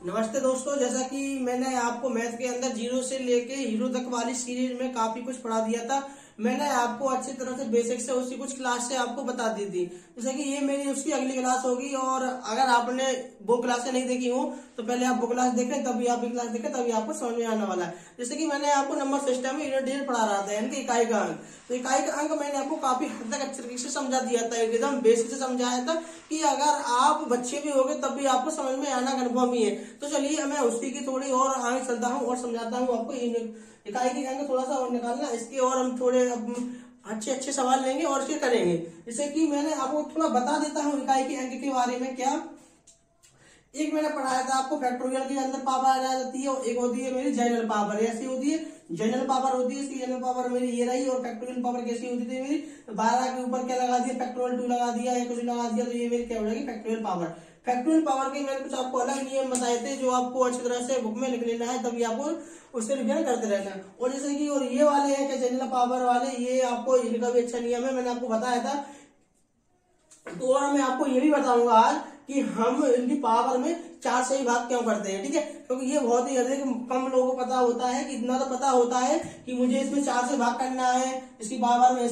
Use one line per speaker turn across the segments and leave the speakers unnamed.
नमस्ते दोस्तों, जैसा कि मैंने आपको मैथ के अंदर जीरो से लेके हीरो तक वाली सीरीज में काफी कुछ पढ़ा दिया था। मैंने आपको अच्छी तरह से बेसिक से उसी कुछ क्लास से आपको बता दी थी। जैसे कि ये मेरी उसकी अगली क्लास होगी, और अगर आपने वो क्लासें नहीं देखी हो तो पहले आप वो क्लास देखें, तभी आप ये क्लास देखें, तभी आपको समझ में आने वाला है। जैसे कि मैंने आपको नंबर सिस्टम में यूनिट डिजिट पढ़ा रहा था, यानी कि इकाई का अंक। तो इकाई का अंक मैंने आपको काफी हद तक अच्छे तरीके से समझा दिया था, एकदम बेसिक से समझाया था कि अगर आप बच्चे भी होगे तब भी आपको समझ में आना कन्फर्म ही है। तो चलिए मैं उसी की थोड़ी और आगे चलता हूँ और समझाता हूँ आपको इकाई के अंक थोड़ा सा और निकालना, इसके और हम थोड़े अच्छे सवाल लेंगे और फिर करेंगे। जैसे कि मैंने आपको थोड़ा बता देता हूँ इकाई के अंक के बारे में। क्या एक मैंने पढ़ाया था आपको, फैक्टोरियल के अंदर पावर आ जाती है, और एक होती है मेरी जनरल पावर। ऐसी होती है जनरल पावर होती है, इसकी जनरल पावर मेरी ये रही। और फैक्टोरियल पावर कैसी होती थी मेरी, 12 के ऊपर क्या लगा दिया, फैक्टोरियल 2 लगा दिया या कुछ लगा दिया, तो ये मेरी क्या हो जाएगी, फैक्टोरियल पावर। फैक्टोरियल पावर के मैंने कुछ आपको अलग नियम बताए थे जो आपको अच्छी तरह से बुक में लिख लेना है, तभी आपको उससे रिवीजन करते रहना है। और जैसे कि और ये वाले हैं क्या, जनरल पावर वाले, ये आपको इनका भी अच्छा नियम है, मैंने आपको बताया था। तो और मैं आपको ये भी बताऊंगा आज कि हम इनकी पावर में 4 से ही भाग क्यों करते हैं, ठीक है। क्योंकि ये बहुत ही अधिक कम लोगों को पता होता है कि इतना तो पता होता है कि मुझे इसमें 4 से भाग करना है, इसकी पावर में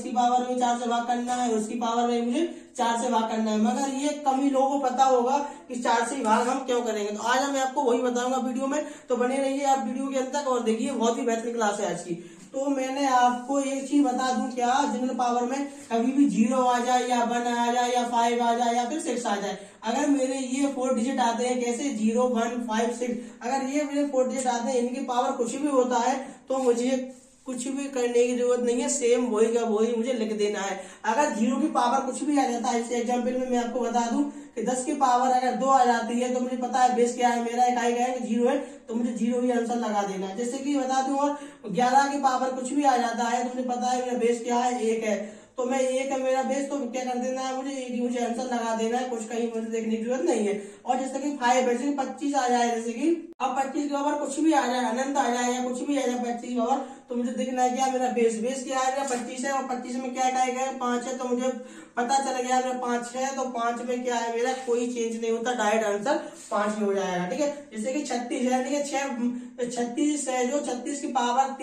4 से भाग करना है, उसकी पावर में मुझे 4 से भाग करना है, मगर ये कम ही लोगों को पता होगा कि 4 से ही भाग हम क्यों करेंगे। तो आज मैं आपको वही बताऊंगा वीडियो में, तो बने रहिए आप वीडियो के अंत तक और देखिए, बहुत ही बेहतरीन क्लास है आज की। तो मैंने आपको एक चीज बता दूं, क्या जनरल पावर में कभी भी 0 आ जाए या 1 आ जाए या 5 आ जाए या फिर 6 आ जाए, अगर मेरे ये 4 डिजिट आते हैं, कैसे 0 1 5 6, अगर ये मेरे 4 डिजिट आते हैं, इनकी पावर कुछ भी होता है तो मुझे कुछ भी करने की जरूरत नहीं है, सेम वही का वही मुझे लिख देना है। अगर 0 की पावर कुछ भी आ जाता है, इस एग्जाम्पल में मैं आपको बता दूं कि 10 की पावर अगर 2 आ जाती है, तो मुझे पता है बेस क्या है मेरा, इकाई का है 0 है, तो मुझे 0 ही आंसर लगा देना है। जैसे कि बता दूं, और 11 की पावर कुछ भी आ जाता है, तो मुझे पता है मेरा बेस क्या है, 1 है, तो मैं 1 है मेरा बेस, तो क्या कर देना है, मुझे आंसर लगा देना है, कुछ कहीं मुझे देखने की जरूरत नहीं है। और जैसे कि 5 है, जैसे 25 आ जाए, जैसे कि अब 25 के पावर कुछ भी आ जाए, अनंत आ जाए या कुछ भी आ जाए 25 के पावर, तो मुझे देखना है क्या मेरा बेस क्या है, 25 है, और 25 में क्या इकाई है, 5 है, तो मुझे पता चल गया मेरा 5 है, तो 5 में क्या है मेरा, कोई चेंज नहीं होता, डायरेक्ट आंसर 5 ही हो जाएगा, ठीक है। जैसे कि 36 है, ठीक है, 36 है, जो 36 की पावर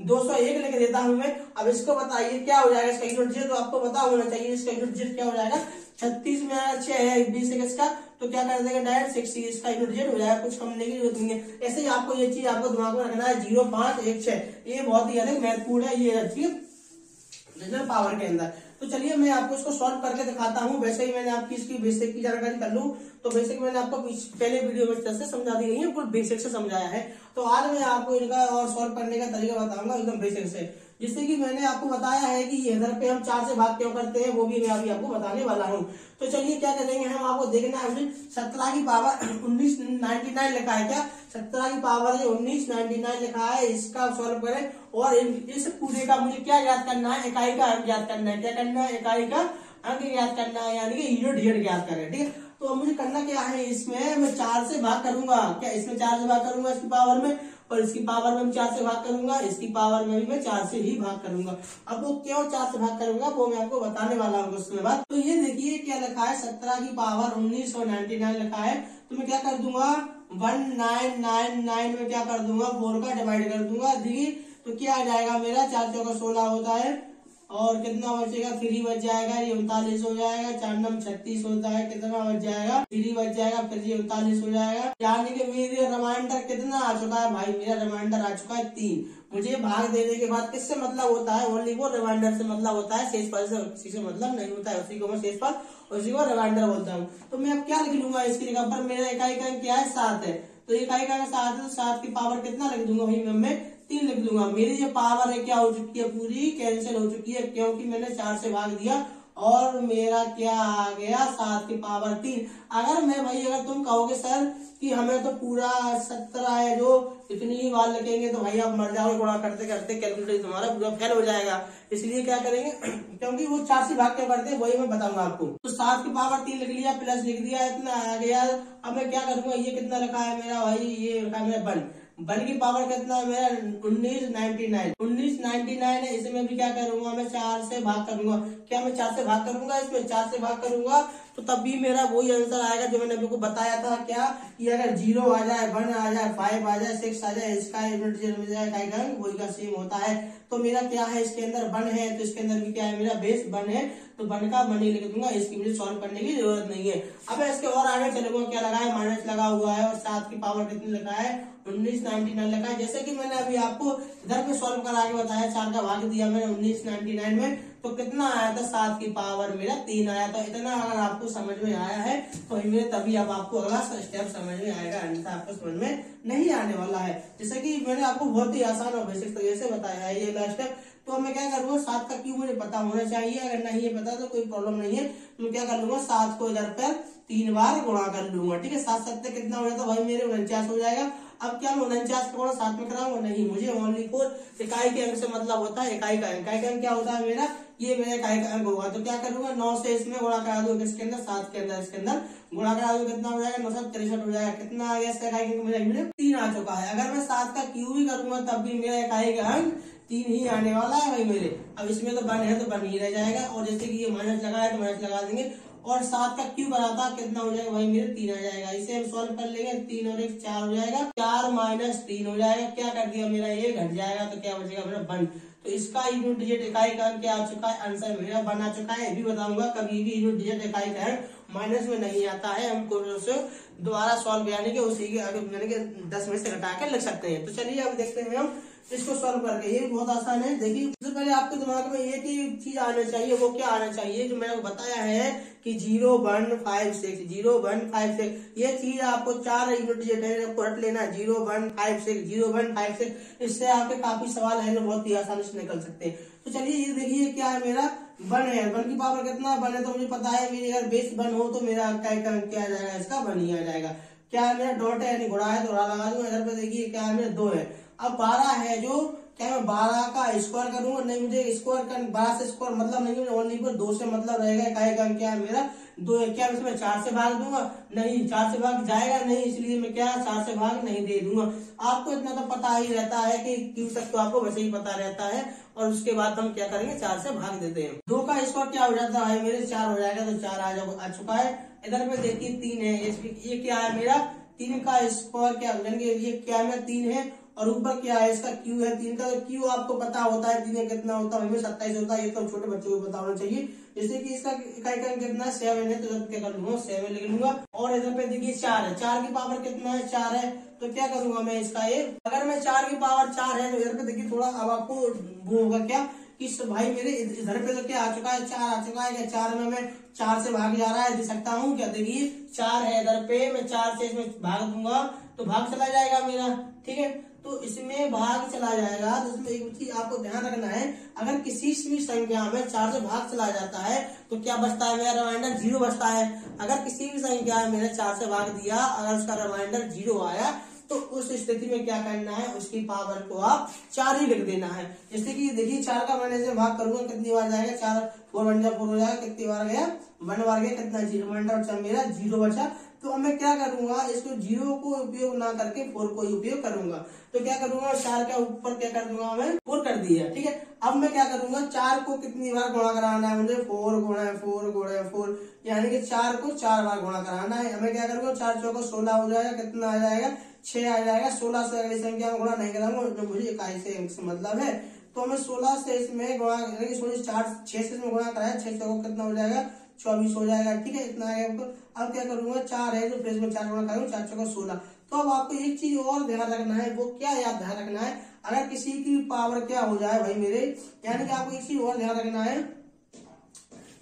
201 लिख देता हूं मैं। अब इसको बताइए क्या हो जाएगा, इसका यूनिट डिजिट तो आपको पता होना चाहिए, इसका यूनिट डिजिट क्या हो जाएगा, 36 में 6 है 20 इसका, तो क्या कर देगा, डायरेक्ट 60 इसका यूनिट डिजिट हो जाएगा, कुछ करने की जरूरत नहीं है। ऐसे ही आपको ये चीज आपको दिमाग में रखना है, 0 5 1 6, ये बहुत ही अधिक महत्वपूर्ण है, ये अच्छी जनरल पावर के अंदर। तो चलिए मैं आपको इसको सॉल्व करके दिखाता हूँ। वैसे ही मैंने आपकी इसकी बेसिक की जानकारी कर लूं, तो बेसिक मैंने आपको पहले वीडियो में तरह से समझा दी गई है, बिल्कुल बेसिक से समझाया है। तो आज मैं आपको इनका और सॉल्व करने का तरीका बताऊंगा एकदम बेसिक से। जिससे कि मैंने आपको बताया है कि इधर पे हम 4 से भाग क्यों करते हैं, वो भी मैं अभी आपको बताने वाला हूँ। तो चलिए क्या करेंगे, हम आपको देखना है, 17 की पावर 1999 लिखा है, क्या 17 की पावर 1999 लिखा है, इसका सॉल्व करें। और इस पूरे का मुझे क्या याद करना है, इकाई का अंक याद करना है। क्या करना है, इकाई का अंक याद करना है, यानी कि यूनिट डिजिट याद करें, ठीक है। तो अब मुझे करना क्या है, इसमें मैं 4 से भाग करूंगा, क्या इसमें 4 से भाग करूंगा इसकी पावर में, और इसकी पावर में 4 से भाग करूंगा, इसकी पावर में भी मैं 4 से ही भाग करूंगा। अब वो क्यों 4 से भाग करूंगा वो मैं आपको बताने वाला हूँ उसमें बाद। तो ये देखिए क्या लिखा है, 17 की पावर 1999 लिखा है, तो मैं क्या कर दूंगा, 1999 में क्या कर दूंगा, 4 का डिवाइड कर दूंगा, देखिए तो क्या आ जाएगा मेरा, 4 चौका 16 होता है, और कितना बचेगा, 3 बच जाएगा, ये 39 हो जाएगा, 4 9 36 होता है, कितना बच जाएगा, 3 बच जाएगा, फिर ये 39 हो जाएगा। यानी कि मेरे रिमाइंडर कितना आ चुका है भाई, मेरा रिमाइंडर आ चुका है 3। मुझे भाग देने के बाद किससे मतलब होता है, ओनली वो रिमाइंडर से मतलब होता है, शेषफल से किसी से मतलब नहीं होता है, उसी को मैं शेषफल, उसी को रिमाइंडर बोलता हूँ। तो मैं अब क्या लिख लूंगा इसकी जगह पर, मेरा इकाई का क्या है, 7 है, तो इकाई का 7 है, तो 7 की पावर कितना लिख दूंगा भाई, मैं 3 लिख दूंगा। मेरी जो पावर है क्या हो चुकी है, पूरी कैंसिल हो चुकी है, क्योंकि मैंने 4 से भाग दिया, और मेरा क्या आ गया, 7 की पावर 3। अगर मैं भाई, अगर तुम कहोगे सर कि हमें तो पूरा 17 है, जो इतनी ही बार लिखेंगे तो भाई आप मर जाओगे, गुणा करते करते कैलकुलेटर तुम्हारा पूरा फेल हो जाएगा। इसलिए क्या करेंगे, क्योंकि वो 4 से भाग क्यों करते हैं वही मैं बताऊंगा आपको। तो 7 की पावर 3 लिख लिया, प्लस लिख दिया, इतना आ गया। अब मैं क्या करूंगा, ये कितना लिखा है मेरा भाई, ये लिखा है मेरा 1 की पावर कितना है मेरा, 1999 है, इसमें भी क्या करूंगा मैं, 4 से भाग करूंगा। क्या मैं 4 से भाग करूंगा, इसमें 4 से भाग करूंगा, तो तब भी मेरा वही आंसर आएगा जो मैंने आपको बताया था, क्या कि अगर 0 आ जाए, 1 आ जाए, 5 आ जाए, 6 आ जाए, इसका यूनिट डिजिट मिल जाए इकाई का अंक वही का सेम होता है। तो मेरा क्या है, इसके अंदर 1 है, तो इसके अंदर भी क्या है, मेरा बेस 1 है, तो 1 का 1 ही लिख दूंगा, इसकी मुझे सॉल्व करने की जरूरत नहीं है। अब इसके और आगे चलूंगा, क्या लगा है, माइनस लगा हुआ है और 7 की पावर कितनी लगा है, 1999 लगा है। जैसे कि मैंने अभी आपको इधर पे सॉल्व करा के बताया, 4 का भाग दिया मैंने 1999 में, तो कितना आया था, 7 की पावर मेरा 3 आया था। इतना अगर आपको समझ में आया है तो मेरे तभी अब आपको अगला स्टेप समझ में आएगा, अन्यथा आपको समझ में नहीं आने वाला है। जैसे कि मैंने आपको बहुत ही आसान और बेसिक तरीके से बताया है ये अगला स्टेप। तो मैं क्या करूंगा, 7 का क्यूब मुझे पता होना चाहिए, अगर नहीं है पता तो कोई प्रॉब्लम नहीं है। तो मैं क्या कर लूंगा, 7 को इधर पर 3 बार गुणा कर लूंगा, ठीक है। 7 7 कितना हो जाता है भाई मेरे, 49 हो जाएगा। अब क्या मैं 49 का गुणा 7 में कराऊंगा, नहीं, मुझे ओनली 4 इकाई के अंक से मतलब होता है, इकाई का अंक क्या होता है मेरा, ये मेरा इकाई का अंक होगा। तो क्या करूंगा, 9 से इसमें गुणा करा दूं, किसके अंदर, 7 के अंदर, इसके अंदर गुणा करा दूं, कितना हो जाएगा, 9 7 63 हो जाएगा। कितना आ गया इसका इकाई का अंक मेरा 3 आ चुका है। अगर मैं 7 का क्यूब भी करूंगा तब भी मेरा इकाई का अंक 3 ही आने वाला है भाई मेरे। अब इसमें तो 1 है तो 1 ही रह जाएगा, और जैसे कि ये माइनस लगा है तो माइनस लगा देंगे, और 7 का क्यूब बनाता कितना हो जाएगा भाई मेरे, 3 आ जाएगा। इसे हम सॉल्व कर लेंगे, 3 और 1 4 हो जाएगा, 4 माइनस 3 हो जाएगा। क्या कर दिया मेरा, ये घट जाएगा, तो क्या बचेगा मेरा 1। तो इसका यूनिट डिजिट इकाई का अंक क्या आ चुका है, आंसर मेरा 1 आ चुका है। ये भी बताऊंगा, कभी भी यूनिट डिजिट इकाई का अंक माइनस में नहीं आता है, हमको उसे दोबारा सॉल्व यानी कि उसी के आगे यानी कि 10 में से घटा के लिख सकते हैं। तो चलिए अब देखते हैं हम इसको सॉल्व करके, ये बहुत आसान है। देखिए सबसे पहले आपके दिमाग में एक ही चीज आना चाहिए, वो क्या आना चाहिए, जो मैंने बताया है कि 0 1 5 6 0 1 5 6, ये चीज आपको 4 यूनिट डिजिट है, आपको रट लेना, 0 1 5 6 0 1 5 6। इससे आपके काफी सवाल है जो बहुत ही आसानी से निकल सकते हैं। तो चलिए ये देखिए क्या है मेरा, 1 है, 1 की पावर कितना 1 है, तो मुझे पता है मेरी अगर बेस 1 हो तो मेरा इकाई का अंक क्या आ जाएगा, इसका 1 ही आ जाएगा। क्या है मेरा, डॉट है यानी गुणा है, तो लगा दूंगा। इधर पे देखिए क्या है मेरा 2 है। अब 12 है, जो क्या मैं 12 का स्क्वायर करूंगा, नहीं मुझे स्क्वायर का 12 से स्क्वायर मतलब नहीं, ओनली पर 2 से मतलब रहेगा। इकाई का अंक क्या है मेरा 2 है। क्या इसमें 4 से भाग दूंगा, नहीं 4 से भाग जाएगा नहीं, इसलिए मैं क्या 4 से भाग नहीं दे दूंगा। आपको इतना तो पता ही रहता है कि क्यों तक तो आपको वैसे ही पता रहता है, और उसके बाद हम क्या करेंगे, 4 से भाग देते हैं। 2 का स्क्वायर क्या हो जाता है मेरे, 4 हो जाएगा, तो 4 आ चुका है। इधर पे देखिए 3 है, ये क्या है मेरा, 3 का स्क्वायर क्या बनेंगे, ये क्या है 3 है, और ऊपर क्या है इसका क्यू है 3 का। तो क्यू आपको पता होता है 3 कितना होता है, 27 होता है, ये तो छोटे बच्चों को पता होना चाहिए। जैसे कि इसका इकाई का कितना 7 है, तो क्या कर लूंगा 7 लिख लूंगा। और इधर पे देखिए 4 है, 4 की पावर कितना है 4 है, तो क्या करूंगा मैं इसका एक, अगर मैं 4 की पावर 4 है तो इधर पे देखिए थोड़ा अब आपको वो होगा क्या कि भाई मेरे इधर पे तो क्या आ चुका है, 4 आ चुका है। क्या 4 में मैं 4 से भाग जा रहा है, दे सकता हूँ क्या, देखिए 4 है इधर पे, मैं 4 से इसमें भाग दूंगा तो भाग चला जाएगा मेरा, ठीक है। तो इसमें भाग चला जाएगा, तो इसमें एक चीज आपको ध्यान रखना है, अगर किसी भी संख्या में 4 से भाग चला जाता है तो क्या बचता है मेरा रिमाइंडर 0 बचता है। अगर किसी भी संख्या में मैंने 4 से भाग दिया, अगर उसका रिमाइंडर 0 आया तो उस स्थिति में क्या करना है, उसकी पावर को आप 4 ही लिख देना है। जैसे कि देखिए 4 का मैंने से भाग करूंगा कितनी बार जाएगा, 4 4 1 4 हो जाएगा, कितनी बार गया 1 बार गया, कितना 0 रिमाइंडर मेरा 0 बचा। तो अब मैं क्या करूंगा, इसको 0 को उपयोग ना करके 4 को ही उपयोग करूंगा। तो क्या करूंगा, 4 के ऊपर क्या कर दूंगा मैं 4 कर दिया, ठीक है। अब मैं क्या करूंगा, 4 को कितनी बार गुणा कराना है मुझे, 4 गुणा 4 गुणा 4, यानी कि 4 को 4 बार गुणा कराना है। मैं क्या करूंगा, 4 चौको 16 हो जाएगा, कितना आ जाएगा 6 आ जाएगा। 16 से अगली संख्या में गुणा नहीं कराऊंगा, तो मुझे इकाई से मतलब है, तो मैं 16 से इसमें गुणा 6 से इसमें गुणा कराया, 6 चौको कितना हो जाएगा 24 हो जाएगा, ठीक है। इतना आएगा आपको। अब क्या करूंगा, 4 है तो फिर इसमें 4 गुणा करूंगा, 4 चौको 16। तो अब आपको एक चीज और ध्यान रखना है, वो क्या याद ध्यान रखना है, अगर किसी की पावर क्या हो जाए भाई मेरे, यानी कि आपको एक चीज और ध्यान रखना है।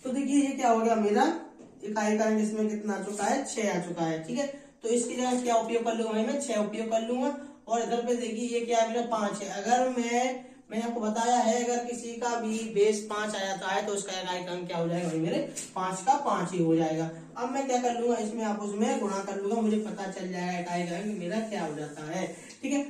तो देखिए ये क्या हो गया मेरा इकाई का अंक, इसमें कितना आ चुका है 6 आ चुका है, ठीक है। तो इसकी जगह क्या उपयोग कर लूंगा भाई, मैं 6 उपयोग कर लूंगा। और इधर पे देखिए ये क्या है मेरा 5 है। अगर मैंने आपको बताया है, अगर किसी का भी बेस 5 आ जाता है तो उसका इकाई का अंक क्या हो जाएगा भाई मेरे 5 का 5 ही हो जाएगा। अब मैं क्या कर लूंगा, इसमें आप उसमें गुणा कर लूंगा, मुझे पता चल जाएगा इकाई का अंक मेरा क्या हो जाता है, ठीक है।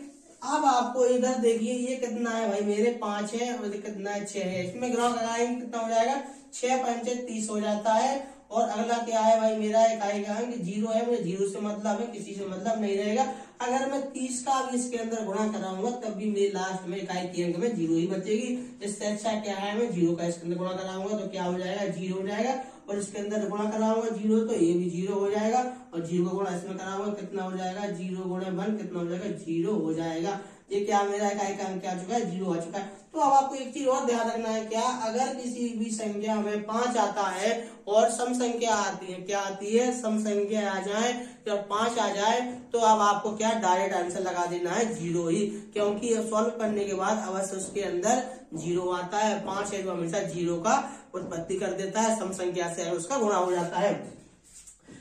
अब आपको इधर देखिए ये कितना है भाई मेरे 5 है, और कितना है 6 है। इसमें ग्राफ लगाएंगे कितना हो जाएगा 6 5 30 हो जाता है। और अगला क्या है भाई मेरा इकाई का अंक 0 है, मुझे 0 से मतलब है, किसी से मतलब नहीं रहेगा। अगर मैं 30 का भी इसके अंदर गुणा कराऊंगा तब भी मेरे लास्ट में इकाई के अंक में 0 ही बचेगी। इससे अच्छा क्या है, मैं 0 का इसके अंदर गुणा कराऊंगा तो क्या हो जाएगा 0 हो जाएगा। और इसके अंदर गुणा कराऊंगा 0 तो ये भी 0 हो जाएगा, और 0 का गुणा इसमें कराऊंगा कितना हो जाएगा 0 गुणे 1 कितना हो जाएगा 0 हो जाएगा। ये क्या मेरा इकाई का अंक क्या आ चुका है 0 आ चुका है। तो अब आपको एक चीज और ध्यान रखना है, क्या अगर किसी भी संख्या में 5 आता है और सम संख्या आती है, क्या आती है सम संख्या आ जाए, जब 5 आ जाए तो अब आपको क्या डायरेक्ट आंसर लगा देना है 0 ही, क्योंकि सॉल्व करने के बाद अवश्य उसके अंदर 0 आता है। 5 है तो हमेशा 0 का उत्पत्ति कर देता है, सम संख्या से उसका गुणा हो जाता है।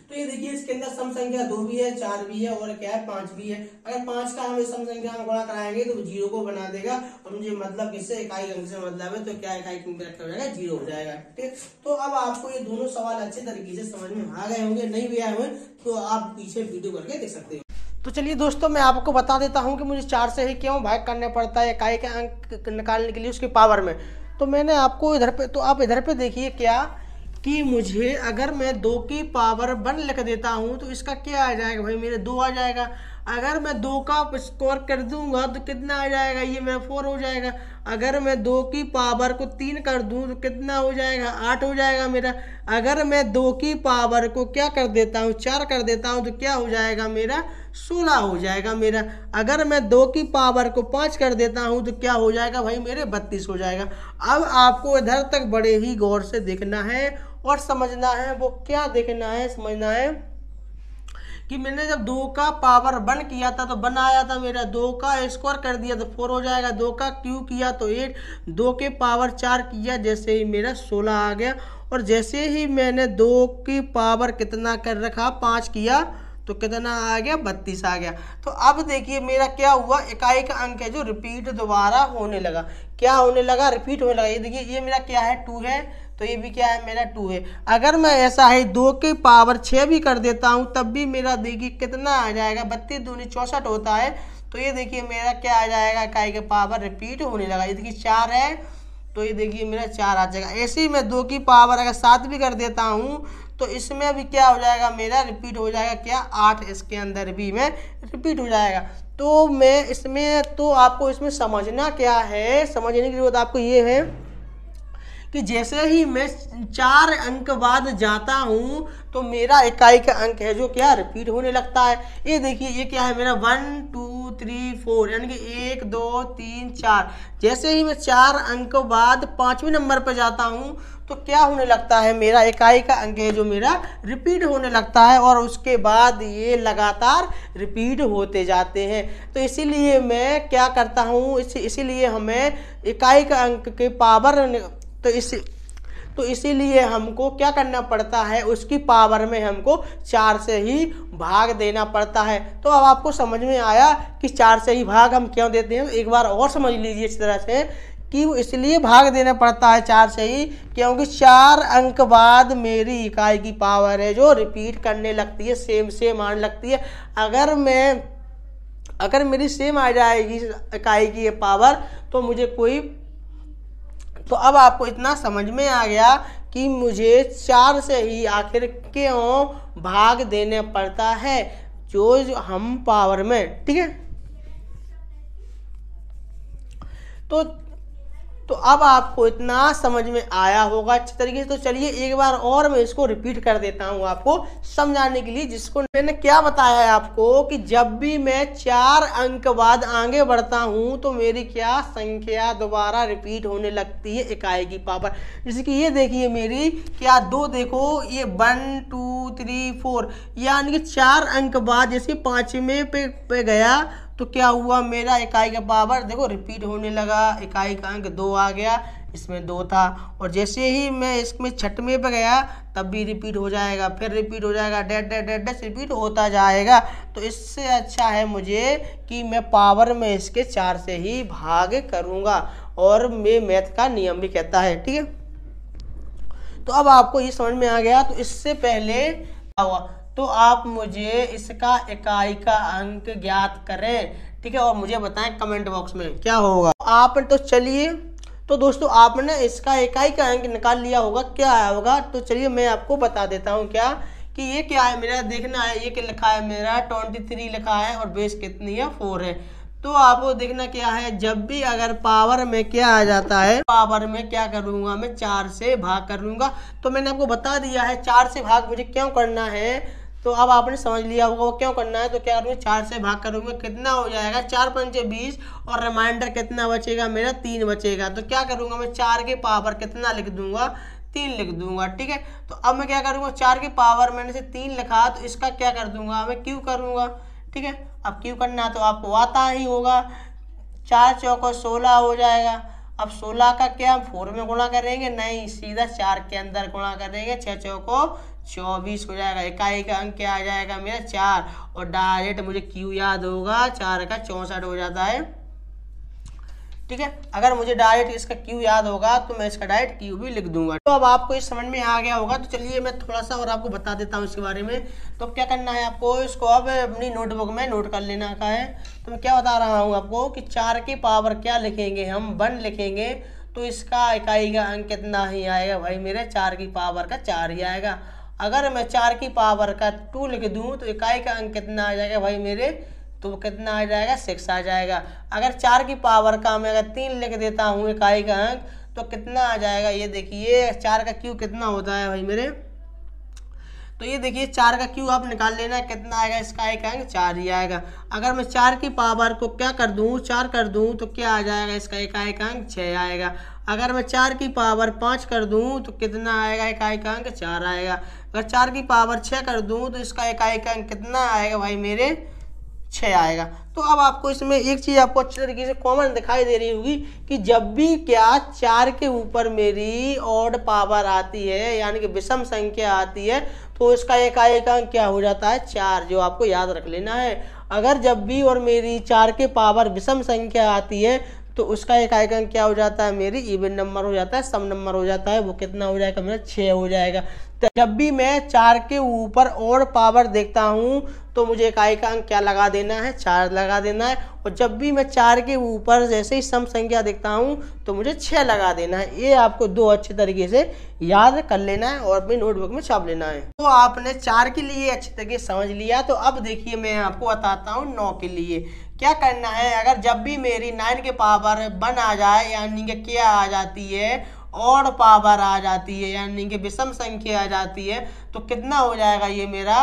तो ये देखिए इसके अंदर सम संख्या 2 भी है, 4 भी है और क्या है 5 भी है। अगर 5 का हम सम संख्या में गुणा कराएंगे तो 0 को बना देगा, और मुझे मतलब किससे इकाई अंक से मतलब है, तो क्या इकाई अंक रखा हो जाएगा 0 हो जाएगा। ठीक, तो अब आपको ये दोनों सवाल अच्छे तरीके से समझ में आ गए होंगे, नहीं भी आए हुए तो आप पीछे वीडियो करके देख सकते हो। तो चलिए दोस्तों, मैं आपको बता देता हूँ कि मुझे 4 से ही क्यों भाग करना पड़ता है इकाई के अंक निकालने के लिए उसकी पावर में। तो मैंने आपको इधर पे, तो आप इधर पे देखिए क्या कि मुझे अगर मैं 2 की पावर 1 लिख देता हूँ तो इसका क्या आ जाएगा भाई, मेरे 2 आ जाएगा। अगर मैं 2 का स्क्वायर कर दूंगा तो कितना आ जाएगा, ये मेरा 4 हो जाएगा। अगर मैं 2 की पावर को 3 कर दूं तो कितना हो जाएगा 8 हो जाएगा मेरा। अगर मैं 2 की पावर को क्या कर देता हूँ 4 कर देता हूँ तो क्या हो जाएगा मेरा 16 हो जाएगा मेरा। अगर मैं 2 की पावर को 5 कर देता हूँ तो क्या हो जाएगा भाई मेरे 32 हो जाएगा। अब आपको इधर तक बड़े ही गौर से देखना है और समझना है। वो क्या देखना है समझना है कि मैंने जब 2 का पावर 1 किया था तो 1 आया था मेरा, 2 का स्क्वायर कर दिया तो 4 हो जाएगा, 2 का क्यूब किया तो 8, 2 के पावर 4 किया जैसे ही मेरा 16 आ गया। और जैसे ही मैंने 2 की पावर कितना कर रखा 5 किया तो कितना आ गया 32 आ गया। तो अब देखिए मेरा क्या हुआ, इकाई का अंक है जो रिपीट दोबारा होने लगा। क्या होने लगा, रिपीट होने लगा। ये देखिए ये मेरा क्या है 2 है, तो ये भी क्या है मेरा 2 है। अगर मैं ऐसा है 2 की पावर 6 भी कर देता हूँ तब भी मेरा देखिए कितना आ जाएगा 32 दूनी 64 होता है। तो ये देखिए मेरा क्या आ जाएगा इकाई का पावर रिपीट होने लगा। ये देखिए 4 है तो ये देखिए मेरा 4 आ जाएगा। ऐसे ही मैं 2 की पावर अगर 7 भी कर देता हूँ तो इसमें भी क्या हो जाएगा मेरा रिपीट हो जाएगा क्या 8, इसके अंदर भी में रिपीट हो जाएगा। तो मैं इसमें तो आपको इसमें समझना क्या है, समझने की जरूरत आपको ये है कि जैसे ही मैं 4 अंक बाद जाता हूँ तो मेरा इकाई का अंक है जो क्या रिपीट होने लगता है। ये देखिए ये क्या है मेरा 1 2 3 4 यानी कि 1 2 3 4। जैसे ही मैं 4 अंक बाद 5वें नंबर पर जाता हूँ तो क्या होने लगता है मेरा इकाई का अंक है जो मेरा रिपीट होने लगता है, और उसके बाद ये लगातार रिपीट होते जाते हैं। तो इसीलिए मैं क्या करता हूँ, इसीलिए हमें इकाई का अंक के पावर तो इसीलिए हमको क्या करना पड़ता है, उसकी पावर में हमको 4 से ही भाग देना पड़ता है। तो अब आपको समझ में आया कि 4 से ही भाग हम क्यों देते हैं। एक बार और समझ लीजिए इस तरह से कि इसलिए भाग देना पड़ता है 4 से ही क्योंकि 4 अंक बाद मेरी इकाई की पावर है जो रिपीट करने लगती है, सेम आने लगती है। अगर मेरी सेम आ जाएगी इकाई की ये पावर तो मुझे कोई, तो अब आपको इतना समझ में आ गया कि मुझे 4 से ही आखिर क्यों भाग देने पड़ता है जो हम पावर में, ठीक है। तो अब आपको इतना समझ में आया होगा अच्छी तरीके से। तो चलिए एक बार और मैं इसको रिपीट कर देता हूँ आपको समझाने के लिए, जिसको मैंने क्या बताया है आपको कि जब भी मैं 4 अंक बाद आगे बढ़ता हूँ तो मेरी क्या संख्या दोबारा रिपीट होने लगती है इकाई की पावर। जैसे कि ये देखिए मेरी क्या 2, देखो ये 1 2 3 4 यानी कि 4 अंक बाद जैसे 5वें पे गया तो क्या हुआ मेरा इकाई का पावर देखो रिपीट होने लगा। इकाई का अंक 2 आ गया, इसमें 2 था, और जैसे ही मैं इसमें 6वें पे गया तब भी रिपीट हो जाएगा, फिर रिपीट हो जाएगा, डैश रिपीट होता जाएगा। तो इससे अच्छा है मुझे कि मैं पावर में इसके 4 से ही भाग करूँगा, और मैं मैथ का नियम भी कहता है, ठीक है। तो अब आपको ये समझ में आ गया। तो इससे पहले हुआ तो आप मुझे इसका इकाई का अंक ज्ञात करें, ठीक है, और मुझे बताएं कमेंट बॉक्स में क्या होगा। आप तो चलिए, तो दोस्तों आपने इसका इकाई का अंक निकाल लिया होगा, क्या आया होगा। तो चलिए मैं आपको बता देता हूँ क्या कि ये क्या है मेरा देखना है। ये क्या लिखा है मेरा 23 लिखा है और बेस कितनी है 4 है। तो आपको देखना क्या है, जब भी अगर पावर में क्या आ जाता है, पावर में क्या करूंगा मैं 4 से भाग कर लूंगा। तो मैंने आपको बता दिया है 4 से भाग मुझे क्यों करना है, तो अब आपने समझ लिया होगा वो क्यों करना है। तो क्या करूँगा 4 से भाग करूंगा, कितना हो जाएगा 4 पंचे 20 और रिमाइंडर कितना बचेगा मेरा 3 बचेगा। तो क्या करूंगा मैं 4 के पावर कितना लिख दूंगा 3 लिख दूंगा, ठीक है। तो अब मैं क्या करूंगा 4 के पावर मैंने से 3 लिखा, तो इसका क्या कर दूंगा मैं क्यू करूंगा, ठीक है। अब क्यू करना तो आपको आता ही होगा, 4 चौको 16 हो जाएगा। अब 16 का क्या 4 में गुणा करेंगे, नहीं सीधा 4 के अंदर गुणा करेंगे, 6 चौको 24 हो जाएगा। इकाई का अंक क्या आ जाएगा मेरा 4, और डायरेक्ट मुझे क्यू याद होगा 4 का 64 हो जाता है, ठीक है। अगर मुझे डायरेक्ट इसका क्यू याद होगा तो मैं इसका डायरेक्ट क्यू भी लिख दूंगा। तो अब आपको इस समझ में आ गया होगा। तो चलिए मैं थोड़ा सा और आपको बता देता हूँ इसके बारे में। तो क्या करना है आपको, इसको अब अपनी नोटबुक में नोट कर लेना का है। तो मैं क्या बता रहा हूँ आपको कि 4 की पावर क्या लिखेंगे हम 1 लिखेंगे, तो इसका इकाई का अंक कितना ही आएगा भाई मेरे 4 की पावर का 4 ही आएगा। अगर मैं 4 की पावर का 2 लिख दूँ तो इकाई का अंक कितना आ जाएगा भाई मेरे, तो कितना आ जाएगा 6 आ जाएगा। अगर 4 की पावर का मैं अगर 3 लिख देता हूँ इकाई का अंक, तो कितना आ जाएगा, ये देखिए 4 का क्यू कितना होता है भाई मेरे, तो ये देखिए 4 का क्यू आप निकाल लेना, कितना आएगा इसका एक अंक 4 ही आएगा। अगर मैं 4 की पावर को क्या कर दूँ 4 कर दूँ तो क्या आ जाएगा इसका इकाई का अंक 6 आएगा। अगर मैं 4 की पावर 5 कर दूँ तो कितना आएगा इकाई का अंक 4 आएगा। अगर 4 की पावर 6 कर दूँ तो इसका इकाई का अंक कितना आएगा भाई मेरे 6 आएगा। तो अब आपको इसमें एक चीज़ आपको अच्छी तरीके से कॉमन दिखाई दे रही होगी कि जब भी क्या 4 के ऊपर मेरी ऑड पावर आती है यानी कि विषम संख्या आती है, तो इसका इकाई का अंक क्या हो जाता है 4, जो आपको याद रख लेना है। अगर जब भी और मेरी 4 के पावर विषम संख्या आती है तो उसका इकाई का अंक क्या हो जाता है मेरी इवन नंबर हो जाता है, सम नंबर हो जाता है, वो कितना हो जाएगा मेरा 6 हो जाएगा। तो जब भी मैं 4 के ऊपर और पावर देखता हूँ तो मुझे इकाई का अंक क्या लगा देना है 4 लगा देना है, और जब भी मैं 4 के ऊपर जैसे ही सम संख्या देखता हूँ तो मुझे 6 लगा देना है। ये आपको 2 अच्छे तरीके से याद कर लेना है और अपनी नोटबुक में छाप लेना है। तो आपने 4 के लिए अच्छे तरीके से समझ लिया। तो अब देखिए मैं आपको बताता हूँ 9 के लिए क्या करना है। अगर जब भी मेरी 9 के पावर 1 आ जाए यानी कि क्या आ जाती है और पावर आ जाती है यानी कि विषम संख्या आ जाती है, तो कितना हो जाएगा ये मेरा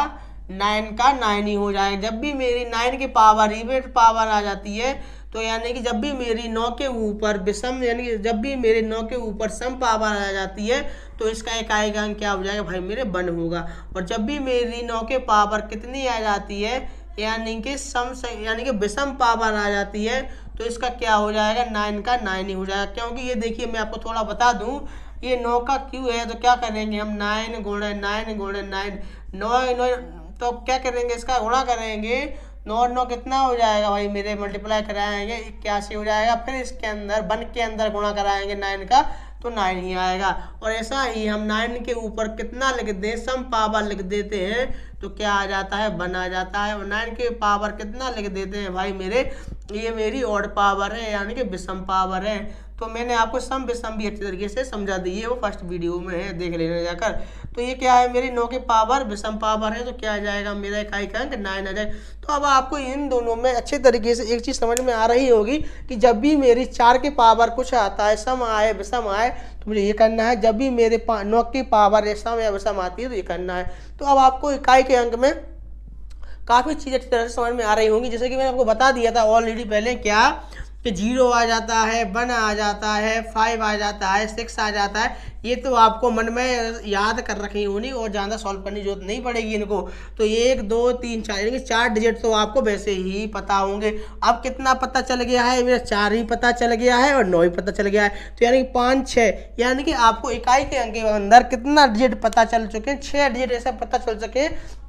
9 का 9 ही हो जाएगा। जब भी मेरी 9 की पावर इवन पावर आ जाती है तो यानी कि जब भी मेरी 9 के ऊपर विषम यानी कि जब भी मेरे 9 के ऊपर सम पावर आ जाती है तो इसका इकाई का अंक क्या हो जाएगा भाई मेरे 1 होगा। और जब भी मेरी 9 के पावर कितनी आ जाती है यानी कि सम यानी कि विषम पावर आ जाती है तो इसका क्या हो जाएगा 9 का 9 ही हो जाएगा। क्योंकि ये देखिए मैं आपको थोड़ा बता दूं, ये 9 का क्यू है तो क्या करेंगे हम 9 गुणे 9 गुणे 9 तो क्या करेंगे इसका गुणा करेंगे 9 9 कितना हो जाएगा भाई मेरे मल्टीप्लाई कराएंगे 81 हो जाएगा। फिर इसके अंदर 1 के अंदर गुणा कराएंगे 9 का तो 9 ही आएगा। और ऐसा ही हम 9 के ऊपर कितना लिख दें सम पावर लिख देते हैं तो क्या आ जाता है 1 आ जाता है। और 9 के पावर कितना लिख देते हैं भाई मेरे, ये मेरी ऑड पावर है यानी कि विषम पावर है। तो मैंने आपको सम विषम भी अच्छी तरीके से समझा दी है, वो फर्स्ट वीडियो में है, देख लेना जाकर। तो ये क्या है मेरी 9 के पावर विषम पावर है तो क्या आ जाएगा मेरा इकाई का अंक 9 आ जाएगा। तो अब आपको इन दोनों में अच्छे तरीके से एक चीज़ समझ में आ रही होगी कि जब भी मेरी 4 के पावर कुछ आता है सम आए विषम आए तो मुझे ये करना है। जब भी मेरे 9 की पावर सम या विषम आती है तो ये करना है। तो अब आपको इकाई के अंक में काफ़ी चीज़ अच्छी तरह से समझ में आ रही होंगी। जैसे कि मैंने आपको बता दिया था ऑलरेडी पहले क्या कि 0 आ जाता है 1 आ जाता है 5 आ जाता है 6 आ जाता है। ये तो आपको मन में याद कर रखी होनी और ज़्यादा सॉल्व करने की जरूरत नहीं पड़ेगी इनको। तो 1 2 3 4 यानी कि 4 डिजिट तो आपको वैसे ही पता होंगे। अब कितना पता चल गया है मेरा 4 ही पता चल गया है और 9 ही पता चल गया है। तो यानी कि 5 6 यानी कि आपको इकाई के अंक के अंदर कितना डिजिट पता चल चुके हैं 6 डिजिट ऐसा पता चल सके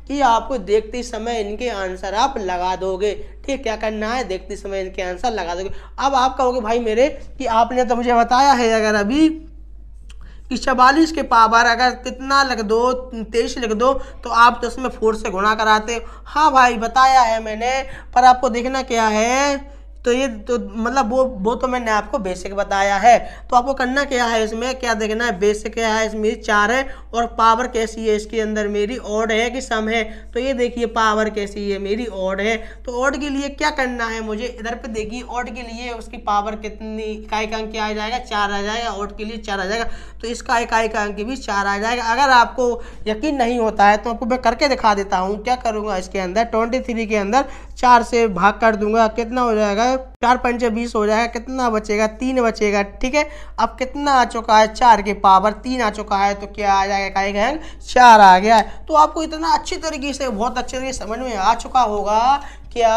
कि आपको देखते समय इनके आंसर आप लगा दोगे। ठीक, क्या करना है देखते समय इनके आंसर लगा दोगे। अब आप कहोगे भाई मेरे कि आपने तो मुझे बताया है अगर अभी कि 44 के पावर अगर कितना लिख दो 23 लिख दो तो आप तो उसमें 4 से गुणा कराते हो। हाँ भाई बताया है मैंने, पर आपको देखना क्या है, तो ये तो मतलब वो तो मैंने आपको बेसिक बताया है। तो आपको करना क्या है, इसमें क्या देखना है, बेसिक क्या है, इसमें 4 है और पावर कैसी है इसके अंदर मेरी, ऑड है कि सम है। तो ये देखिए पावर कैसी है मेरी, ऑड है। तो ऑड के लिए क्या करना है मुझे, इधर पे देखिए ऑड के लिए उसकी पावर कितनी, इकाई का अंक क्या आ जाएगा, 4 आ जाएगा। ऑड के लिए 4 आ जाएगा, तो इसका इकाई का अंक भी 4 आ जाएगा। अगर आपको यकीन नहीं होता है तो आपको मैं करके दिखा देता हूँ। क्या करूँगा, इसके अंदर 23 के अंदर 4 से भाग कर दूंगा, कितना हो जाएगा, 4 पंचे 20 हो जाएगा, कितना बचेगा, 3 बचेगा। ठीक है, अब कितना आ चुका है, 4 के पावर 3 आ चुका है, तो क्या आ जाएगा, इकाई का अंक 4 आ गया है। तो आपको इतना अच्छी तरीके से, बहुत अच्छे तरीके से समझ में आ चुका होगा। क्या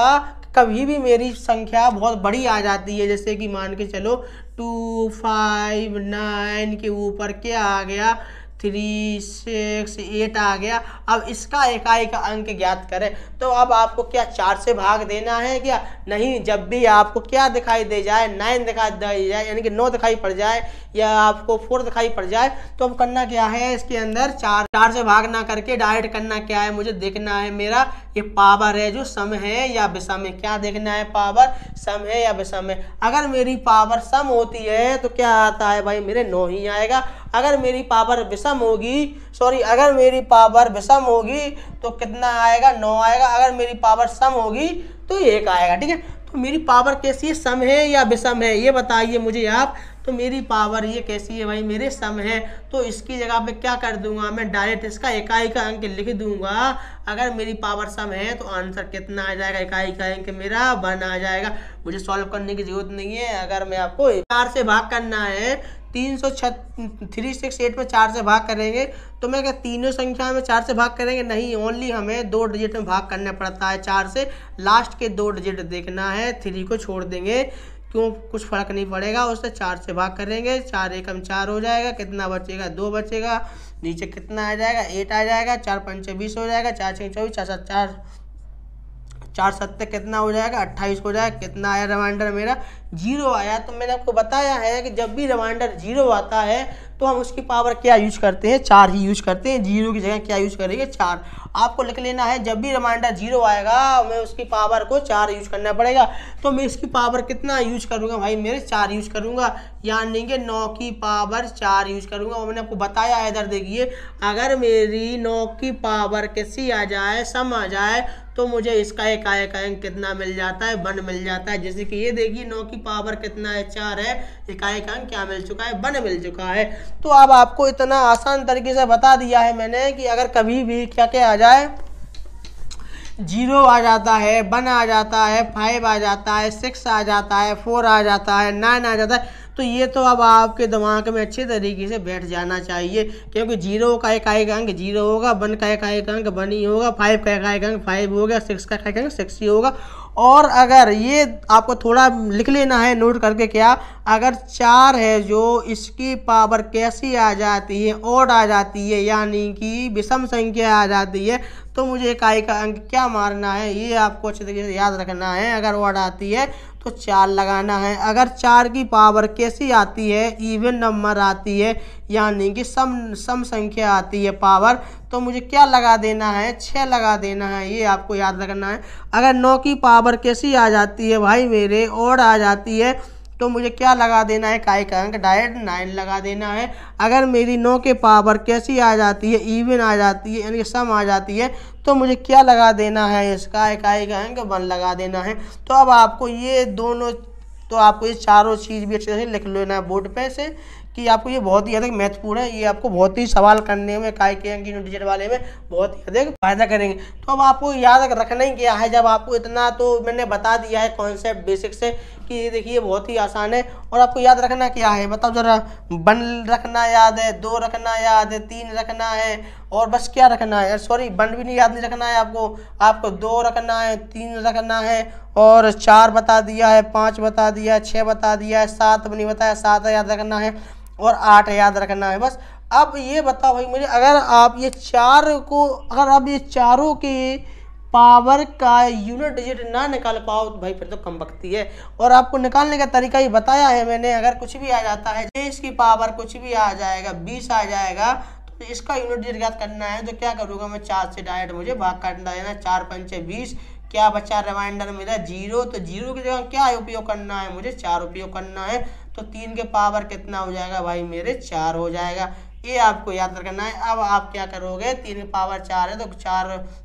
कभी भी मेरी संख्या बहुत बड़ी आ जाती है, जैसे कि मान के चलो 2 5 9 के ऊपर क्या आ गया, 3 6 8 आ गया। अब इसका इकाई का अंक ज्ञात करें। तो अब आपको क्या 4 से भाग देना है क्या, नहीं। जब भी आपको क्या दिखाई दे जाए, 9 दिखाई दे जाए, यानी कि 9 दिखाई पड़ जाए या आपको 4 दिखाई पड़ जाए, तो अब करना क्या है, इसके अंदर 4 से भाग ना करके डायरेक्ट करना क्या है, मुझे देखना है मेरा ये पावर है जो सम है या विषम है। क्या देखना है, पावर सम है या विषम है। अगर मेरी पावर सम होती है तो क्या आता है भाई, मेरे 9 ही आएगा। अगर मेरी पावर विषम होगी, अगर मेरी पावर विषम होगी तो कितना आएगा, 9 आएगा। अगर मेरी पावर सम होगी तो 1 आएगा। ठीक है, तो मेरी पावर कैसी है, सम है या विषम है, ये बताइए मुझे आप। तो मेरी पावर ये कैसी है भाई, मेरे सम है। तो इसकी जगह पे क्या कर दूंगा, मैं डायरेक्ट इसका इकाई का अंक लिख दूंगा। अगर मेरी पावर सम है तो आंसर कितना आ जाएगा, इकाई का अंक मेरा 1 आ जाएगा। मुझे सॉल्व करने की जरूरत नहीं है। अगर मैं आपको 4 से भाग करना है, 368 में 4 से भाग करेंगे तो मैं क्या तीनों संख्या में 4 से भाग करेंगे, नहीं। ओनली हमें 2 डिजिट में भाग करना पड़ता है 4 से। लास्ट के 2 डिजिट देखना है, 3 को छोड़ देंगे, क्यों, कुछ फर्क नहीं पड़ेगा उससे। 4 से भाग करेंगे, 4 एकम 4 हो जाएगा, कितना बचेगा, 2 बचेगा। नीचे कितना आ जाएगा, 8 आ जाएगा। 4 पंचे 20 हो जाएगा, 4 6 24, 4 7 कितना हो जाएगा, 28 हो जाएगा। कितना आया रिमाइंडर मेरा, 0 आया। तो मैंने आपको बताया है कि जब भी रिमाइंडर 0 आता है तो हम उसकी पावर क्या यूज करते हैं, 4 ही यूज करते हैं। 0 की जगह क्या यूज करेंगे, 4। आपको लिख लेना है, जब भी रिमाइंडर 0 आएगा मैं उसकी पावर को 4 यूज करना पड़ेगा। तो मैं इसकी पावर कितना यूज करूंगा भाई, मेरे 4 यूज करूंगा, यानी कि 9 की पावर 4 यूज करूंगा। और मैंने आपको बताया है, इधर देखिए, अगर मेरी 9 की पावर कैसी आ जाए, सम आ जाए, तो मुझे इसका इकाई का अंक कितना मिल जाता है, 1 मिल जाता है। जैसे कि ये देखिए 9 की पावर कितना है, 4 है, इकाई का अंक क्या मिल चुका है, 1 मिल चुका है। तो अब आपको इतना आसान तरीके से बता दिया है मैंने कि अगर कभी भी क्या क्या आ जाए, 0 आ जाता है, 1 आ जाता है, 5 आ जाता है, 6 आ जाता है, 4 आ जाता है, 9 आ जाता है, तो ये तो अब आपके दिमाग में अच्छे तरीके से बैठ जाना चाहिए। क्योंकि 0 का इकाई का अंक 0 होगा, 1 का इकाई का अंक 1 ही होगा, 5 का इकाई का अंक 5 होगा, 6 का इकाई का अंक 6 ही होगा। और अगर ये आपको थोड़ा लिख लेना है नोट करके, क्या, अगर 4 है जो इसकी पावर कैसी आ जाती है, ऑड आ जाती है, यानी कि विषम संख्या आ जाती है, तो मुझे इकाई का अंक क्या मारना है, ये आपको अच्छे तरीके से याद रखना है। अगर ऑड आती है तो 4 लगाना है। अगर 4 की पावर कैसी आती है, इवन नंबर आती है, यानी कि सम संख्या आती है पावर, तो मुझे क्या लगा देना है, 6 लगा देना है। ये आपको याद रखना है। अगर 9 की पावर कैसी आ जाती है भाई मेरे, ऑड आ जाती है, तो मुझे क्या लगा देना है, इकाई का अंक डायरेक्ट 9 लगा देना है। अगर मेरी 9 के पावर कैसी आ जाती है, इवन आ जाती है, यानी कि सम आ जाती है, तो मुझे क्या लगा देना है, इसका इकाई का अंक 1 लगा देना है। तो अब आपको ये दोनों, तो आपको ये चारों चीज़ भी अच्छे से लिख लेना है बोर्ड पे से, कि आपको ये बहुत ही अधिक महत्वपूर्ण है। ये आपको बहुत ही सवाल करने में, इकाई के अंक डिजिट वाले में बहुत ही अधिक फायदा करेंगे। तो अब आपको याद रखना ही क्या है, जब आपको इतना तो मैंने बता दिया है कॉन्सेप्ट बेसिक से, कि ये देखिए बहुत ही आसान है। और आपको याद रखना क्या है, बताओ जरा। 1 रखना याद है, 2 रखना याद है, 3 रखना है, और बस क्या रखना है, सॉरी 1 भी नहीं याद नहीं रखना है आपको 2 रखना है, 3 रखना है, और 4 बता दिया है, 5 बता दिया है, 6 बता दिया है, 7 नहीं बताया, 7 याद रखना है, और 8 याद रखना है बस। अब ये बताओ भाई मुझे, अगर आप ये 4 को, अगर आप ये चारों के पावर का यूनिट डिजिट ना निकाल पाओ तो भाई फिर तो कम बकती है। और आपको निकालने का तरीका ही बताया है मैंने। अगर कुछ भी आ जाता है, इसकी पावर कुछ भी आ जाएगा, 20 आ जाएगा, तो इसका यूनिट डिजिट ज्ञात करना है। तो क्या करूँगा मैं, 4 से डायरेक्ट मुझे भाग करना है ना, 4 पंचे 20, क्या बचा रिमाइंडर मेरा 0। तो 0 की जगह क्या उपयोग करना है, मुझे 4 उपयोग करना है। तो 3 के पावर कितना हो जाएगा भाई मेरे 4 हो जाएगा। ये आपको याद रखना है। अब आप क्या करोगे, 3 की पावर 4 है तो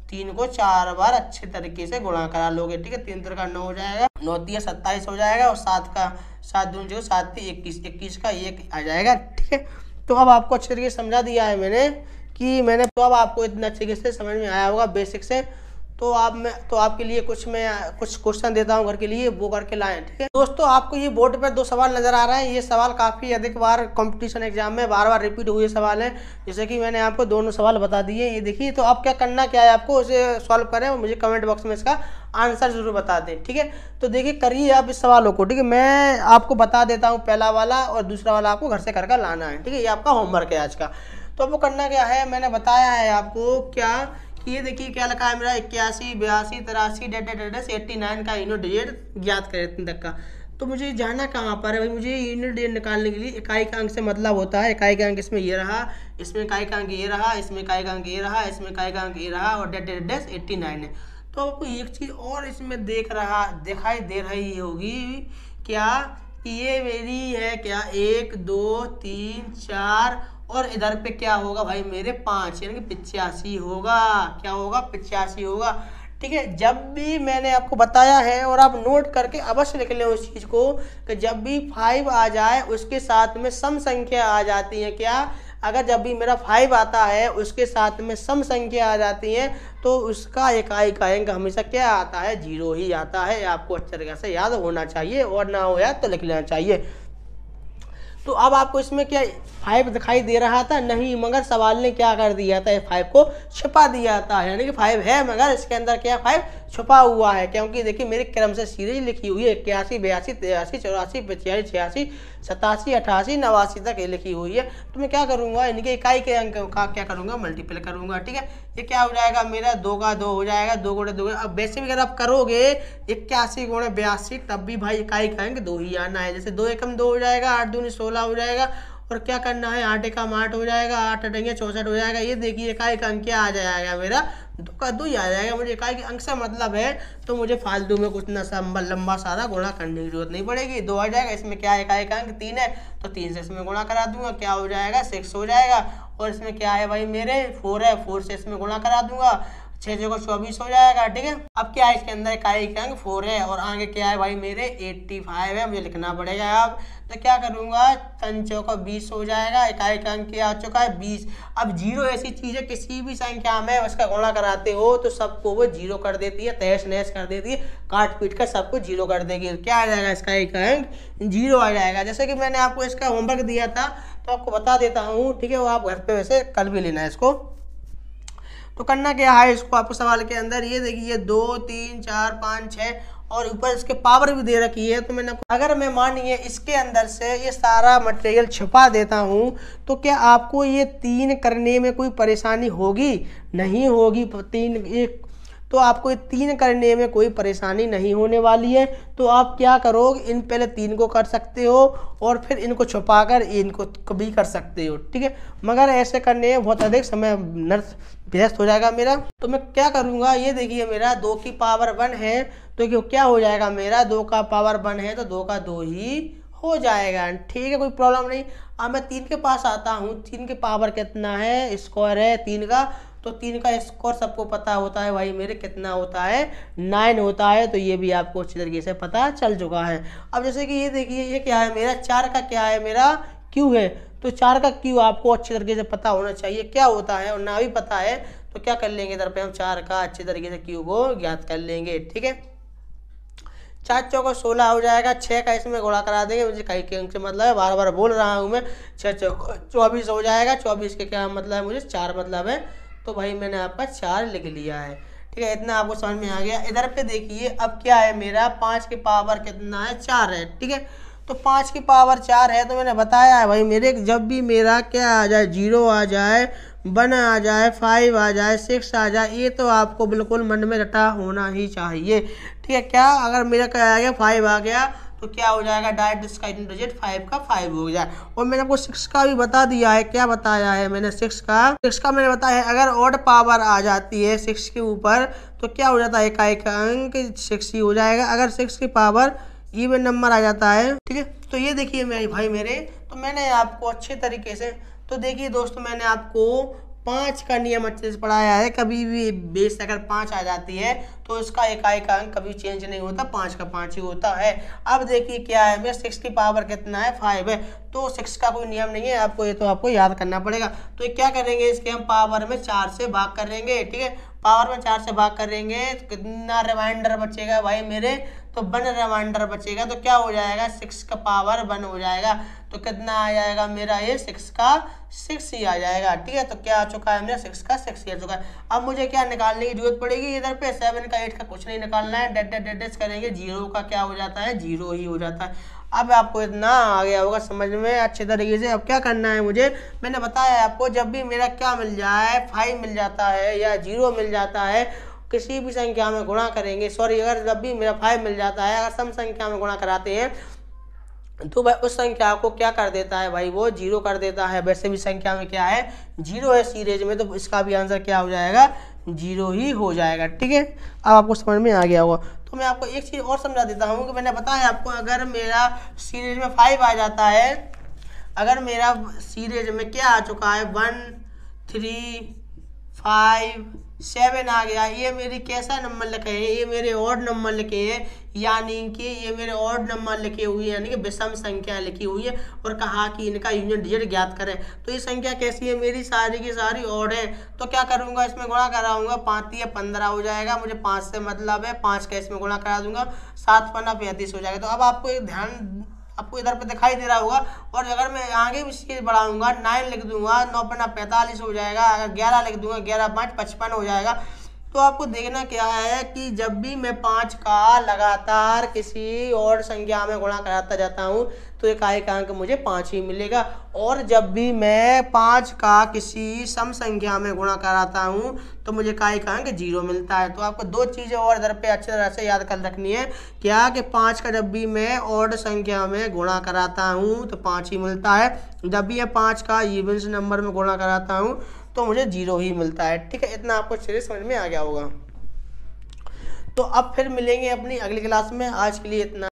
3 को 4 बार अच्छे तरीके से गुणा करा लोगे। ठीक है, 3 3 का 9 हो जाएगा, 9 3 27 हो जाएगा, और 7 दूनी 7 3 21 का 1 आ जाएगा। ठीक है, तो अब आपको अच्छे तरीके से समझा दिया है मैंने तो अब आपको इतना अच्छे से समझ में आया होगा बेसिक से। तो आपके लिए कुछ क्वेश्चन देता हूँ घर के लिए, वो करके लाएं। ठीक है दोस्तों, आपको ये बोर्ड पर 2 सवाल नजर आ रहा है। ये सवाल काफ़ी अधिक बार कंपटीशन एग्जाम में बार बार रिपीट हुए सवाल हैं, जैसे कि मैंने आपको दोनों सवाल बता दिए। ये देखिए, तो अब क्या करना क्या है आपको, उसे सॉल्व करें और मुझे कमेंट बॉक्स में इसका आंसर जरूर बता दें। ठीक है, तो देखिए करिए आप इस सवालों को। ठीक है, मैं आपको बता देता हूँ पहला वाला, और दूसरा वाला आपको घर से करके लाना है। ठीक है, ये आपका होमवर्क है आज का। तो आपको करना क्या है, मैंने बताया है आपको क्या, ये देखिए क्या लिखा है मेरा 81 82 83 89 का यूनिट डिजिट ज्ञात करें इतने तक का। तो मुझे जाना कहाँ पर है भाई, मुझे यूनिट डिजिट निकालने के लिए इकाई का अंक से मतलब होता है, इकाई का अंक इसमें ये रहा, इसमें इकाई का अंक ये रहा, इसमें इकाई का अंक ये रहा, इसमें इकाई का अंक ये रहा, और 89 है। तो आपको एक चीज़ और इसमें दिखाई दे रही होगी क्या, कि ये मेरी है क्या 1 2 3 4, और इधर पे क्या होगा भाई मेरे 5, यानी कि 85 होगा। क्या होगा, 85 होगा। ठीक है, जब भी मैंने आपको बताया है, और आप नोट करके अवश्य लिख लें उस चीज़ को, कि जब भी 5 आ जाए उसके साथ में सम संख्या आ जाती है। क्या, अगर जब भी मेरा 5 आता है उसके साथ में सम संख्या आ जाती है, तो उसका इकाई का अंक हमेशा क्या आता है, 0 ही आता है। आपको अच्छे तरीके से याद होना चाहिए, और ना हो याद तो लिख लेना चाहिए। तो अब आपको इसमें क्या 5 दिखाई दे रहा था नहीं, मगर सवाल ने क्या कर दिया था, 5 को छिपा दिया था, यानी कि 5 है मगर इसके अंदर क्या 5 छुपा हुआ है। क्योंकि देखिए मेरे क्रम से सीरीज लिखी हुई है 81 82 83 84 85 86 87 88 89 तक ये लिखी हुई है। तो मैं क्या करूंगा, इनके इकाई के अंक का क्या करूंगा, मल्टीपल करूंगा। ठीक है, ये क्या हो जाएगा मेरा 2 का 2 हो जाएगा, 2 गुणे 2। अब वैसे भी अगर आप करोगे 81 गुणे 82, तब भी भाई इकाई का अंक 2 ही आना है। जैसे 2 एकम 2 हो जाएगा, 8 दूनी 16 हो जाएगा, और क्या करना है 8 एकम 8 हो जाएगा, 8 अठेंगे 64 हो जाएगा। ये देखिए इकाई का अंक क्या आ जाएगा मेरा 2 का 2 ही आ जाएगा। मुझे इकाई के अंक से मतलब है, तो मुझे फालतू में कुछ ना लंबा सारा गुणा करने की जरूरत नहीं पड़ेगी। 2 आ जाएगा, इसमें क्या इकाई का अंक 3 है, तो 3 से इसमें गुणा करा दूंगा, क्या हो जाएगा 6 हो जाएगा। और इसमें क्या है भाई मेरे 4 है, 4 से इसमें गुणा करा दूंगा, 6 जगह 24 हो जाएगा। ठीक है, अब क्या है इसके अंदर इकाई का अंक 4 है, और आगे क्या है भाई मेरे 85 है, मुझे लिखना पड़ेगा। अब तो क्या करूंगा, 3 चौका 20 हो जाएगा, इकाई का अंक क्या आ चुका है 20। अब 0 ऐसी चीज है, किसी भी संख्या में उसका गुणा कराते हो तो सबको वो 0 कर देती है, तहस नहस कर देती है, काट पीट कर सबको 0 कर देगी। क्या आ जाएगा इसका एक अंक 0 आ जाएगा। जैसे कि मैंने आपको इसका होमवर्क दिया था, तो आपको बता देता हूँ। ठीक है, वो आप घर पे वैसे कल भी लेना है इसको। तो करना क्या है, इसको आपको सवाल के अंदर ये देखिए 2 3 4 5 6, और ऊपर इसके पावर भी दे रखी है। तो मैंने अगर मैं मानिए इसके अंदर से ये सारा मटेरियल छुपा देता हूँ, तो क्या आपको ये 3 करने में कोई परेशानी होगी? नहीं होगी। 3 एक तो आपको 3 करने में कोई परेशानी नहीं होने वाली है। तो आप क्या करोगे, इन पहले 3 को कर सकते हो, और फिर इनको छुपाकर इनको भी कर सकते हो। ठीक है, मगर ऐसे करने में बहुत अधिक समय व्यस्त हो जाएगा मेरा। तो मैं क्या करूँगा, ये देखिए मेरा 2 की पावर 1 है, तो क्या हो जाएगा मेरा 2 का पावर 1 है, तो 2 का 2 ही हो जाएगा। ठीक है, कोई प्रॉब्लम नहीं। अब मैं 3 के पास आता हूँ। 3 के पावर कितना है, स्क्वायर है 3 का, तो 3 का स्क्वायर सबको पता होता है भाई मेरे कितना होता है 9 होता है। तो ये भी आपको अच्छी तरीके से पता चल चुका है। अब जैसे कि ये देखिए ये क्या है मेरा 4 का क्या है मेरा क्यू है, तो 4 का क्यू आपको अच्छी तरीके से पता होना चाहिए क्या होता है, और ना भी पता है तो क्या कर लेंगे, इधर पे हम 4 का अच्छे तरीके से क्यू को ज्ञात कर लेंगे। ठीक है, 4 चौका 16 हो जाएगा, 6 का इसमें गुणा करा देंगे, मुझे कई के अंक से मतलब है, बार बार बोल रहा हूँ मैं। 6 चौका 24 हो जाएगा, 24 के क्या मतलब है, मुझे 4 मतलब है। तो भाई मैंने आपका 4 लिख लिया है। ठीक है, इतना आपको समझ में आ गया। इधर पे देखिए अब क्या है मेरा 5 की पावर कितना है 4 है। ठीक है, तो 5 की पावर 4 है, तो मैंने बताया है भाई मेरे जब भी मेरा क्या आ जाए 0 आ जाए, 1 आ जाए, 5 आ जाए, 6 आ जाए, ये तो आपको बिल्कुल मन में रटा होना ही चाहिए। ठीक है, क्या अगर मेरा क्या आ गया 5 आ गया, तो क्या हो जाएगा, डायरेक्ट इसका डिजिट 5 का 5 हो जाए। और मैंने आपको 6 का भी बता दिया है, क्या बताया है मैंने, 6 का मैंने बताया है, अगर ऑड पावर आ जाती है 6 के ऊपर तो क्या हो जाता है, इकाई का अंक 6 ही हो जाएगा। अगर 6 की पावर इवन नंबर आ जाता है, ठीक है। तो ये देखिए मेरे भाई मेरे, तो मैंने आपको अच्छे तरीके से, तो देखिए दोस्तों मैंने आपको 5 का नियम अच्छे से पढ़ाया है। कभी भी बेस अगर 5 आ जाती है तो इसका इकाई का अंक कभी चेंज नहीं होता, 5 का 5 ही होता है। अब देखिए क्या है, मेरे 6 की पावर कितना है, 5 है, तो 6 का कोई नियम नहीं है आपको, ये तो आपको याद करना पड़ेगा। तो ये क्या करेंगे, इसके हम पावर में 4 से भाग करेंगे, ठीक है। पावर में 4 से भाग करेंगे तो कितना रिमाइंडर बचेगा भाई मेरे, तो 1 रिमाइंडर बचेगा। तो क्या हो जाएगा, 6 का पावर 1 हो जाएगा। तो कितना आ जाएगा मेरा, ये 6 का 6 ही आ जाएगा, ठीक है। तो क्या आ चुका है मेरा, 6 का 6 ही आ चुका है। अब मुझे क्या निकालने की जरूरत पड़ेगी, इधर पे 7 का 8 का कुछ नहीं निकालना है, डेड करेंगे, 0 का क्या हो जाता है, 0 ही हो जाता है। अब आपको इतना आ गया होगा समझ में अच्छे तरीके से। अब क्या करना है मुझे, मैंने बताया आपको, जब भी मेरा क्या मिल जाए, 5 मिल जाता है या 0 मिल जाता है, किसी भी संख्या में गुणा करेंगे, सॉरी, अगर जब भी मेरा 5 मिल जाता है, अगर सम संख्या में गुणा कराते हैं तो भाई उस संख्या को क्या कर देता है भाई, वो 0 कर देता है। वैसे भी संख्या में क्या है, 0 है सीरीज में, तो इसका भी आंसर क्या हो जाएगा, 0 ही हो जाएगा, ठीक है। अब आपको समझ में आ गया होगा। तो मैं आपको एक चीज़ और समझा देता हूँ कि मैंने बताया आपको, अगर मेरा सीरीज में 5 आ जाता है, अगर मेरा सीरीज में क्या आ चुका है, 1 3 5 7 आ गया, ये मेरी कैसा नंबर लिखे हैं, ये मेरे ऑड नंबर लिखे हैं, यानी कि ये मेरे ऑड नंबर लिखे हुए हैं, यानी कि विषम संख्या लिखी हुई है। और कहा कि इनका यूनियन डिजिट ज्ञात करें। तो ये संख्या कैसी है, मेरी सारी की सारी ऑड है। तो क्या करूंगा, इसमें गुणा कराऊंगा, 5 या 15 हो जाएगा, मुझे 5 से मतलब है, 5 का इसमें गुणा करा दूंगा, 7 5 35 हो जाएगा। तो अब आपको एक ध्यान, आपको इधर पे दिखाई दे रहा होगा। और अगर मैं आगे भी इसकी बढ़ाऊंगा, 9 लिख दूंगा, 9 5 45 हो जाएगा, अगर 11 लिख दूंगा, 11 5 55 हो जाएगा। तो आपको देखना क्या है कि जब भी मैं 5 का लगातार किसी और संख्या में गुणा कराता जाता हूँ तो इकाई का अंक मुझे 5 ही मिलेगा। और जब भी मैं 5 का किसी सम संख्या में गुणा कराता हूँ तो मुझे इकाई का अंक 0 मिलता है। तो आपको 2 चीज़ें और इधर पे अच्छी तरह से याद कर रखनी है, क्या कि 5 का जब भी मैं ऑड संख्या में गुणा कराता हूँ तो 5 ही मिलता है, जब भी मैं 5 का इवन नंबर में गुणा कराता हूँ तो मुझे 0 ही मिलता है, ठीक है। इतना आपको अच्छे से समझ में आ गया होगा। तो अब फिर मिलेंगे अपनी अगली क्लास में, आज के लिए इतना।